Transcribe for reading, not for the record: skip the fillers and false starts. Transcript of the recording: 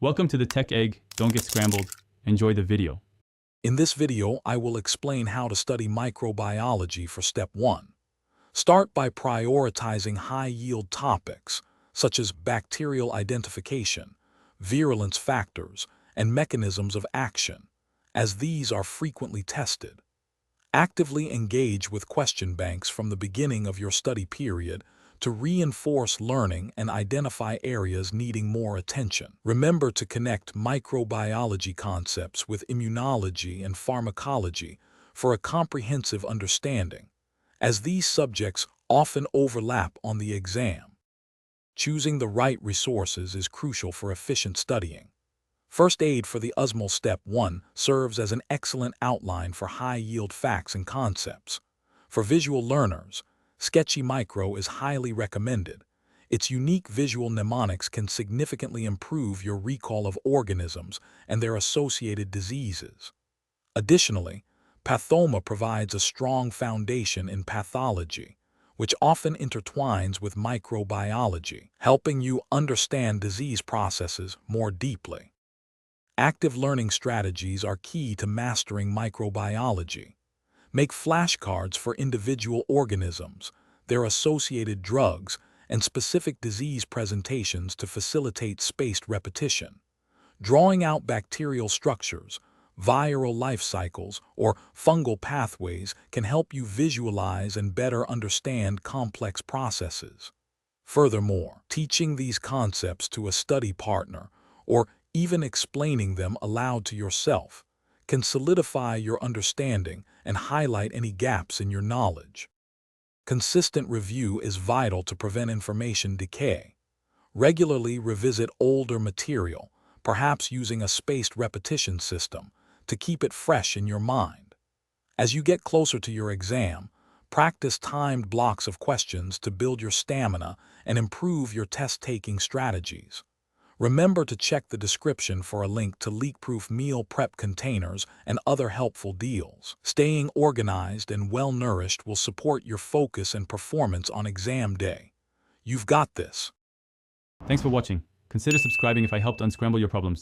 Welcome to the Tech Egg. Don't get scrambled. Enjoy the video. In this video, I will explain how to study microbiology for Step 1. Start by prioritizing high-yield topics, such as bacterial identification, virulence factors, and mechanisms of action, as these are frequently tested. Actively engage with question banks from the beginning of your study period to reinforce learning and identify areas needing more attention. Remember to connect microbiology concepts with immunology and pharmacology for a comprehensive understanding, as these subjects often overlap on the exam. Choosing the right resources is crucial for efficient studying. First Aid for the USMLE Step 1 serves as an excellent outline for high-yield facts and concepts. For visual learners, Sketchy Micro is highly recommended. Its unique visual mnemonics can significantly improve your recall of organisms and their associated diseases. Additionally, Pathoma provides a strong foundation in pathology, which often intertwines with microbiology, helping you understand disease processes more deeply. Active learning strategies are key to mastering microbiology. Make flashcards for individual organisms, their associated drugs, and specific disease presentations to facilitate spaced repetition. Drawing out bacterial structures, viral life cycles, or fungal pathways can help you visualize and better understand complex processes. Furthermore, teaching these concepts to a study partner, or even explaining them aloud to yourself, can solidify your understanding and highlight any gaps in your knowledge. Consistent review is vital to prevent information decay. Regularly revisit older material, perhaps using a spaced repetition system, to keep it fresh in your mind. As you get closer to your exam, practice timed blocks of questions to build your stamina and improve your test-taking strategies. Remember to check the description for a link to leak-proof meal prep containers and other helpful deals. Staying organized and well-nourished will support your focus and performance on exam day. You've got this. Thanks for watching. Consider subscribing if I helped unscramble your problems.